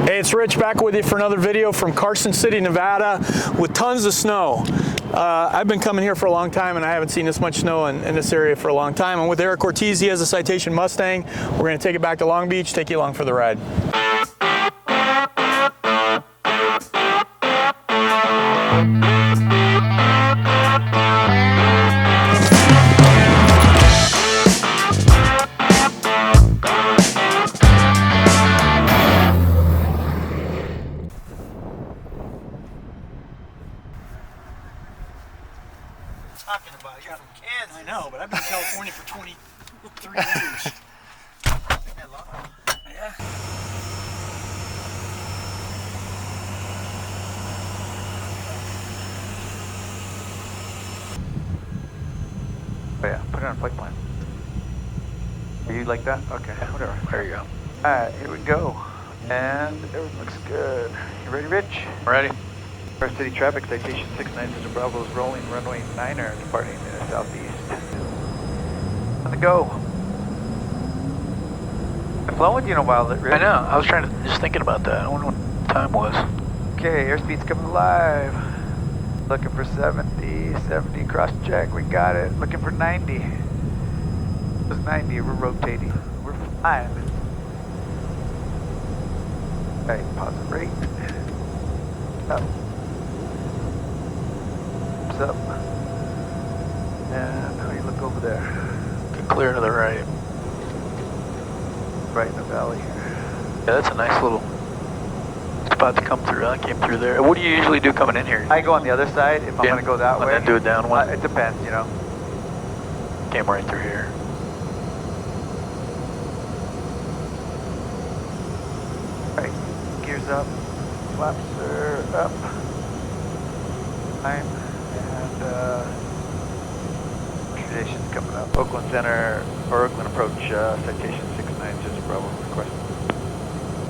Hey, it's Rich back with you for another video from Carson City, Nevada with tons of snow. I've been coming here for a long time and I haven't seen this much snow in this area for a long time. I'm with Eric Ortiz. He has a Citation Mustang. We're going to take it back to Long Beach, take you along for the ride. Talking about you're from Kansas. I know, but I've been in California for 23 years. Yeah. Oh yeah, put it on flight plan. Are you like that? Okay, whatever. There you go. Alright, here we go. And everything looks good. You ready, Rich? Ready. First city traffic, Citation 69 Bravo is rolling runway 9er, departing southeast. On the go. I've flown with you in a while, Rich. I know, I was just thinking about that. I wonder what the time was. Okay, airspeed's coming alive. Looking for 70, cross check, we got it. Looking for 90. It was 90, we're rotating. We're flying. Right, positive rate. Up. Up. And how do you look over there? Clear to the right. Right in the valley here. Yeah, that's a nice little spot to come through. I came through there. What do you usually do coming in here? I go on the other side if I'm going to go that way. And then do it down one? It depends, you know. Came right through here. Right, gears up, flaps are up. Time, and Citation's coming up. Oakland Center, or Oakland approach, Citation 69, just Bravo, request.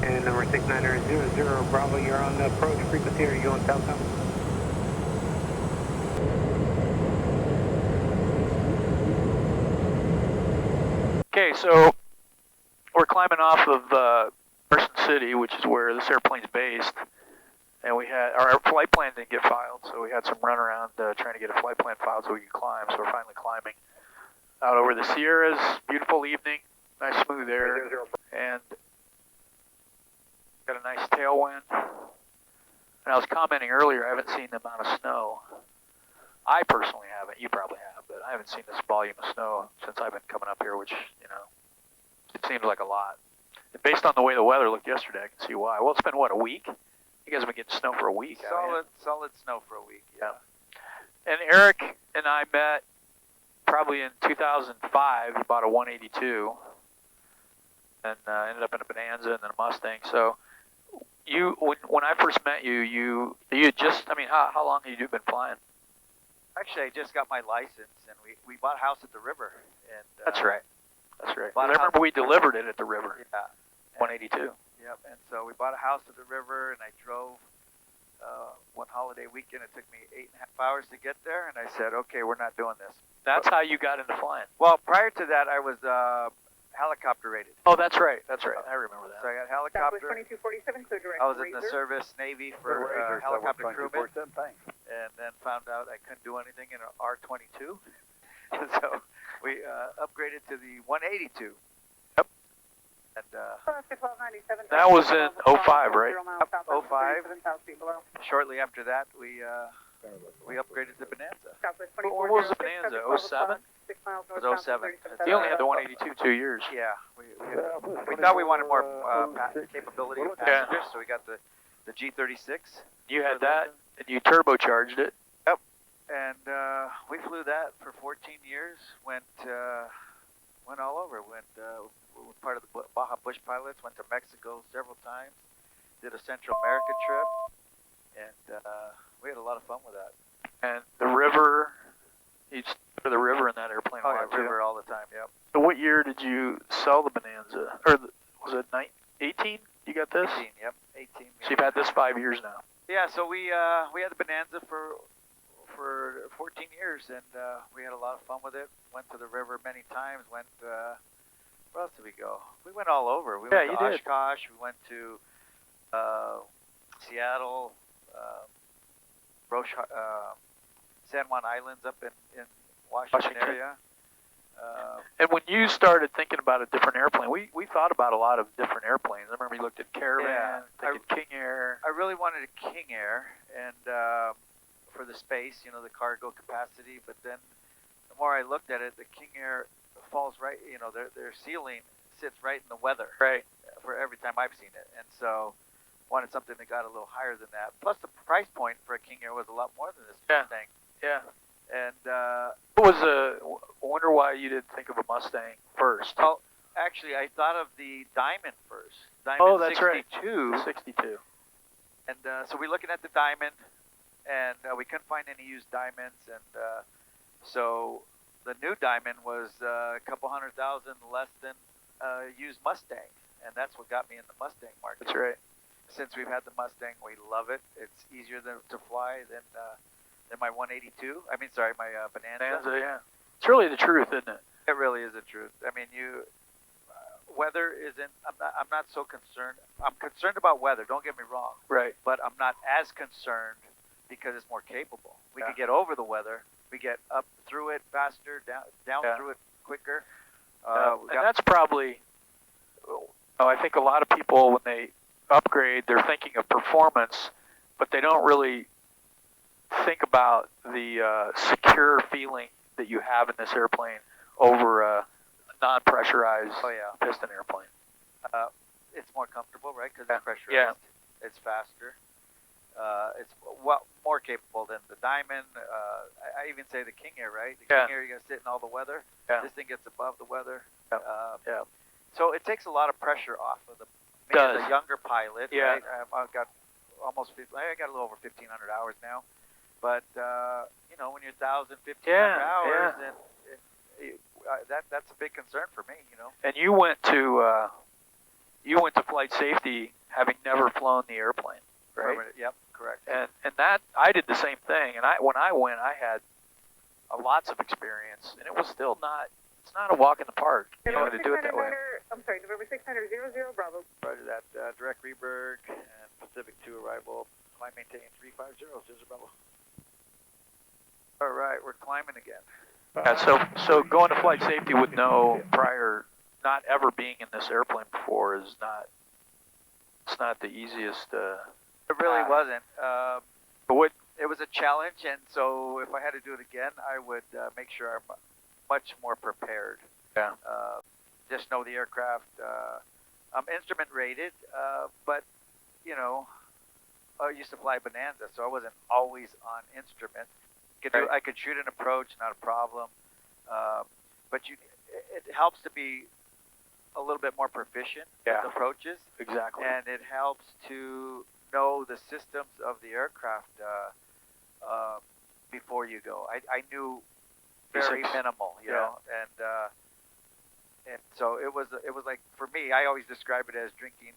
And number 6900 Bravo, you're on the approach frequency. Are you going southbound? Okay, so we're climbing off of Carson City, which is where this airplane's based. And we had, our flight plan didn't get filed, so we had some run around trying to get a flight plan filed so we could climb. So we're finally climbing out over the Sierras. Beautiful evening, nice smooth air, and got a nice tailwind. And I was commenting earlier, I haven't seen the amount of snow. I personally haven't, you probably have, but I haven't seen this volume of snow since I've been coming up here, which, you know, it seems like a lot. And based on the way the weather looked yesterday, I can see why. Well, it's been, what, a week? You guys have been getting snow for a week. Solid snow for a week, yeah. And Eric and I met probably in 2005. He bought a 182 and ended up in a Bonanza and then a Mustang. So you, when I first met you, you had just, I mean, how long have you been flying? Actually, I just got my license, and we bought a house at the river. And That's right. That's right. I remember we delivered it at the river. Yeah. 182. Yep, and so we bought a house at the river, and I drove one holiday weekend. It took me 8.5 hours to get there, and I said, okay, we're not doing this. That's how you got into flying. Well, prior to that, I was helicopter rated. Oh, that's right. That's right. I remember that. So I got helicopter. 2247, clear direct. I was in the service Navy for helicopter crewman, and then found out I couldn't do anything in an R-22. And so we upgraded to the 182. And, that was in 05, right? 05. Shortly after that, we upgraded to Bonanza. What was the Bonanza? 07? It was 07. You only had the 182 2 years. Yeah, we thought we wanted more capability of passengers, so we got the G36. You had that, and you turbocharged it. Yep, and we flew that for 14 years. Went all over. Went part of the Baja Bush pilots. Went to Mexico several times. Did a Central America trip, and we had a lot of fun with that. And the river, you for the river in that airplane. Oh yeah, river all the time. Yep. So what year did you sell the Bonanza? Or was it 18? You got this? 18. Yep, 18. So you've had this 5 years now. Yeah. So we had the Bonanza for 14 years, and we had a lot of fun with it. Went to the river many times. Went where else did we go? We went all over. We went to Oshkosh. We went to Seattle, San Juan Islands up in Washington area. And when you started thinking about a different airplane, we thought about a lot of different airplanes. I remember you looked at Caravan, thinking King Air. I really wanted a King Air, and for the space, you know, the cargo capacity. But then, the more I looked at it, the King Air falls right. You know, their ceiling sits right in the weather. Right. For every time I've seen it, and so wanted something that got a little higher than that. Plus, the price point for a King Air was a lot more than this Mustang. Yeah. And what was I wonder why you didn't think of a Mustang first? Well, actually, I thought of the Diamond first. Diamond that's 62. Right. 62. And so we're looking at the Diamond, and we couldn't find any used Diamonds, and so the new Diamond was a couple $100,000 less than used Mustang, and that's what got me in the Mustang market. That's right. Since we've had the Mustang, we love it. It's easier to fly than my 182. I mean, sorry, my Bonanza. Yeah. It's really the truth, isn't it? It really is the truth. I mean, weather isn't. I'm not so concerned. I'm concerned about weather. Don't get me wrong. Right. But I'm not as concerned because it's more capable. We can get over the weather. We get up through it faster, down through it quicker. And that's probably. I think a lot of people, when they upgrade, they're thinking of performance, but they don't really think about the secure feeling that you have in this airplane over a non-pressurized piston airplane. It's more comfortable, right? Because it's pressurized. Yeah. It's faster. It's more capable than the Diamond. I even say the King Air, right? The King Air, you got to sit in all the weather. Yeah. This thing gets above the weather. Yeah. So it takes a lot of pressure off of the. Me as a younger pilot, right? I've got almost. I got a little over 1,500 hours now, but you know, when you're 1,000, 1,500 hours, then that's a big concern for me. You know. And you went to flight safety having never flown the airplane, right? Yep, correct. And that I did the same thing. And when I went, I had lots of experience, and it was still not. It's not a walk in the park. You know, to do it that way. I'm sorry, November 600, 00, Bravo. Roger that. Direct Reberg and Pacific 2 arrival. Climb maintain 350, Scissor Bravo. All right, we're climbing again. So going to flight safety with no prior, not ever being in this airplane before is not. It's not the easiest. It really wasn't. But it was a challenge, and so if I had to do it again, I would make sure I'm much more prepared. Yeah. Just know the aircraft. I'm instrument rated, but you know, I used to fly Bonanza, so I wasn't always on instrument. I could shoot an approach, not a problem. But it helps to be a little bit more proficient with approaches. Exactly. And it helps to know the systems of the aircraft before you go. I knew very minimal, you know, and so it was like, for me, I always describe it as drinking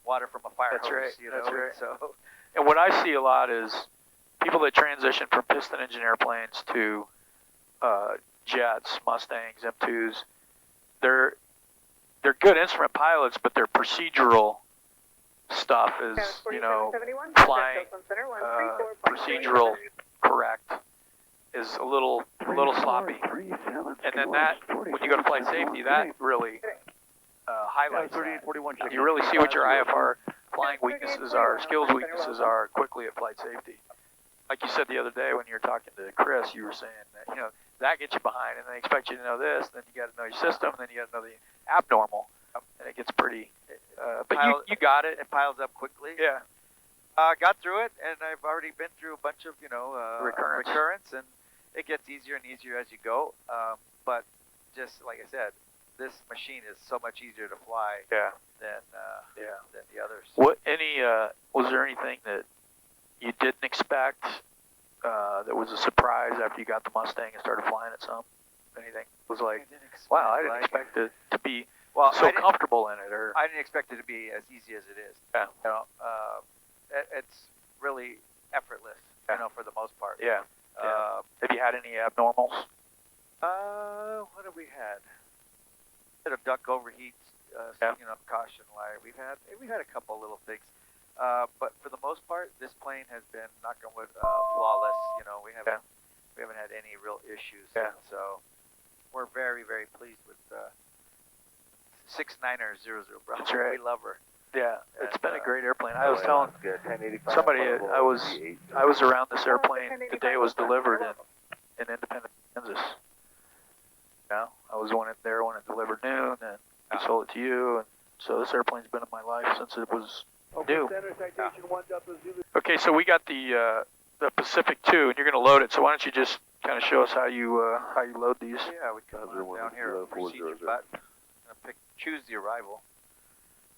water from a fire hose. Right. You know? That's right. So, and what I see a lot is people that transition from piston engine airplanes to jets, Mustangs, M2s. They're good instrument pilots, but their procedural stuff is, you know, flying procedural correct is a little sloppy. And then that, when you go to flight safety, that really highlights that. You really see what your IFR flying weaknesses are, skills weaknesses are quickly at flight safety. Like you said the other day when you were talking to Chris, you were saying that, you know, that gets you behind, and they expect you to know this, then you got to know your system, and then you got to know the abnormal, and it gets pretty. But you got it. It piles up quickly. Yeah. Got through it, and I've already been through a bunch of, you know, recurrence, and it gets easier and easier as you go. But just like I said, this machine is so much easier to fly than the others. What was there anything that you didn't expect that was a surprise after you got the Mustang and started flying it some? Anything was like, wow, I didn't expect it to be so comfortable in it. Or I didn't expect it to be as easy as it is. Yeah. You know, it's really effortless. You know, for the most part. Yeah. Have you had any abnormals? What have we had? Bit of duck overheats. You know, caution light. We've had a couple little things. But for the most part, this plane has been, knock on wood, flawless. You know, we haven't had any real issues. Yeah. So we're very, very pleased with 6900 Bravo. That's right. We love her. Yeah, it's And, been a great airplane. I was telling somebody I was around this airplane the day it was delivered in Independence, Kansas. You know, I was there when it delivered noon, and I sold it to you, and so this airplane's been in my life since it was new. Okay, so we got the Pacific 2, and you're going to load it. So why don't you just kind of show us how you load these? Yeah, we come down here, procedure button, choose the arrival.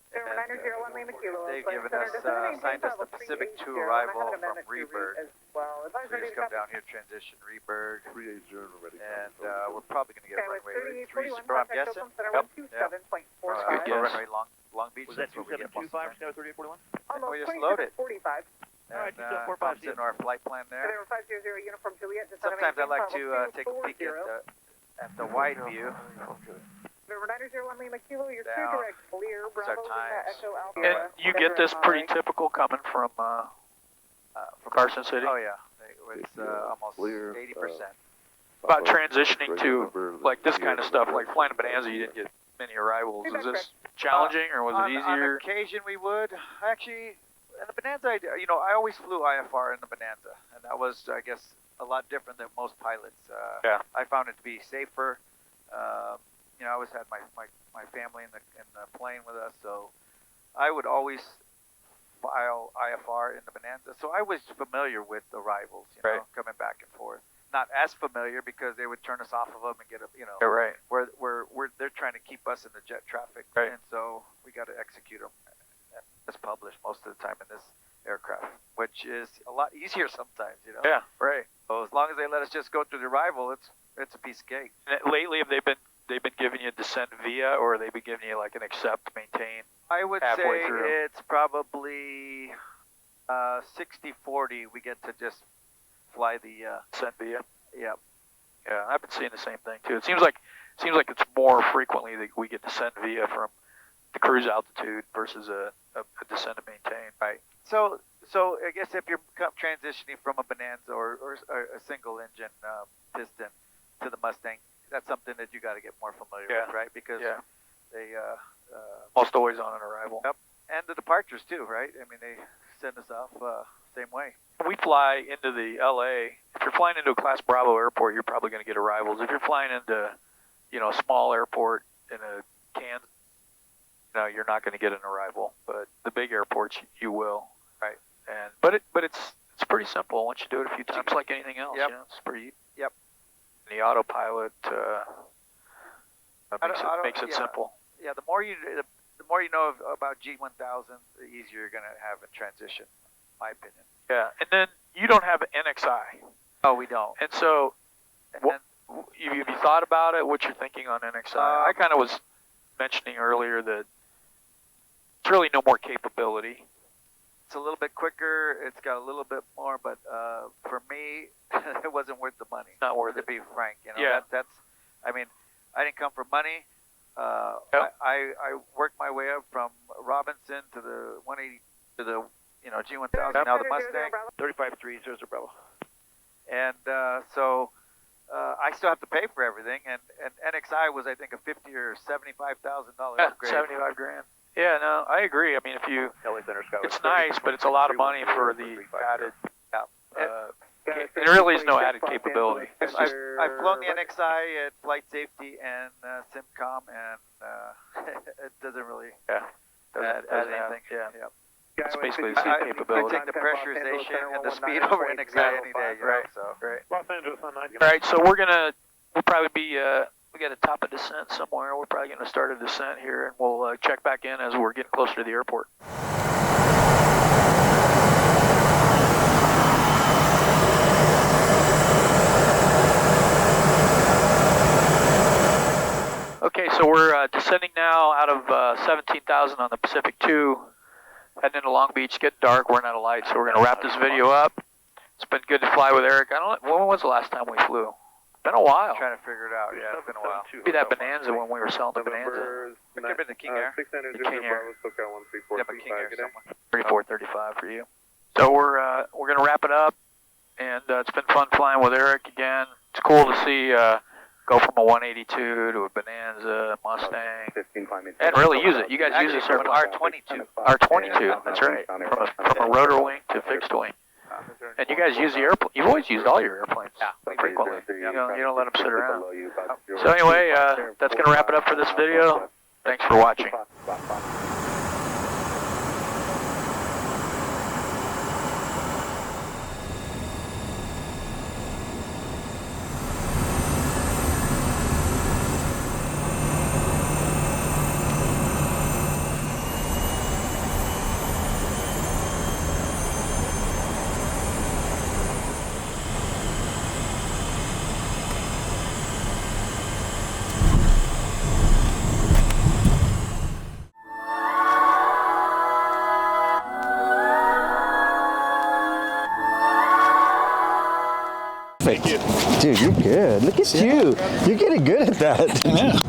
And, they've given us, assigned us the Pacific 2 arrival from Rebird. So we just come down here, transition Rebird, and we're probably going to get runway 3, I'm guessing. Yep. Runway Long Beach. Was that 2725, Sky 3841? And we just load it. 45. And pops into our flight plan there. Sometimes I like to take a peek at the wide view. November 901 Lima Kilo, your Down. clear direct clear. It's our times. Echo Alpha. And you get this pretty typical coming from Carson City. Oh yeah, it's almost 80%. About transitioning to like this kind of stuff, like flying a Bonanza, you didn't get many arrivals. Is this challenging or was it easier? On occasion we would. Actually, in the Bonanza, I always flew IFR in the Bonanza, and that was, I guess, a lot different than most pilots. Yeah. I found it to be safer. I always had my family in the plane with us, so I would always file IFR in the Bonanza. So I was familiar with the rivals, coming back and forth. Not as familiar because they would turn us off of them and get Right. they're trying to keep us in the jet traffic, right. And so we got to execute them as published most of the time in this aircraft, which is a lot easier sometimes, Yeah, right. So as long as they let us just go through the arrival, it's a piece of cake. And lately, have they been giving you descent via, or have they been giving you like an accept, maintain? I would say through? it's probably 60-40. We get to just fly the descent via. Yeah. Yeah, I've been seeing the same thing too. It seems like it's more frequently that we get descent via from the cruise altitude versus a descent and maintain. Right. So I guess if you're transitioning from a Bonanza or a single engine piston to the Mustang, that's something that you got to get more familiar with, right? Because they almost always on an arrival. Yep. And the departures too, right? I mean, they send us off same way. We fly into the LA. If you're flying into a Class Bravo airport, you're probably going to get arrivals. If you're flying into, a small airport in a Kansas, you're not going to get an arrival. But the big airports, you will. Right. And but it's pretty simple once you do it a few times, like anything else. Yep. It's pretty. Yep. The autopilot makes it simple. Yeah. The more you know about G1000, the easier you're going to have in transition, in my opinion. Yeah. And then you don't have an NXI. Oh, we don't. And so, have you thought about it? What you're thinking on NXI? I kind of was mentioning earlier that it's really no more capability. It's a little bit quicker. It's got a little bit more, but for me, it wasn't worth the money. Not worth to it. be frank. Yeah. I mean, I didn't come for money. Yep. I worked my way up from Robinson to the 180 to the G1000. Yep. Now the Mustang. 35-3, Bravo. And so I still have to pay for everything. And NXI was, I think, a $50,000 or $75,000 upgrade. $75,000. Yeah, no, I agree. I mean, it's nice, but it's a lot of money for the added. There really is no added capability. I've flown the NXI at flight safety and SimCom, and it doesn't really add anything. Yeah. It's basically the same capability. I take the pressurization and the speed over NXI any day. Right. Right. Los Angeles on 9. All right, so we'll probably be, we got to top a descent somewhere. We're probably going to start a descent here, and we'll check back in as we're getting closer to the airport. Okay, so we're descending now out of 17,000 on the Pacific 2, heading into Long Beach. It's getting dark, we're running out of light, so we're going to wrap this video up. It's been good to fly with Eric. When was the last time we flew? been a while. Trying to figure it out. Yeah, it's been a while. Maybe that Bonanza when we were selling the Bonanza. November It could have been the King Air. 6900 The King Air. Bravo, SoCal Yeah, but King Air 13435. Good day. somewhere. 3435 for you. So we're gonna wrap it up, and it's been fun flying with Eric again. It's cool to see go from a 182 to a Bonanza, Mustang, 15 climbing. and really use it. You guys use this Actually, airplane. R22. R22, that's right. From a rotor wing to fixed wing. And you guys use the airplane. You've always used all your airplanes frequently. You don't let them sit around. So anyway, that's going to wrap it up for this video. Thanks for watching. Dude, you're good. Look at you. You're getting good at that. Yeah.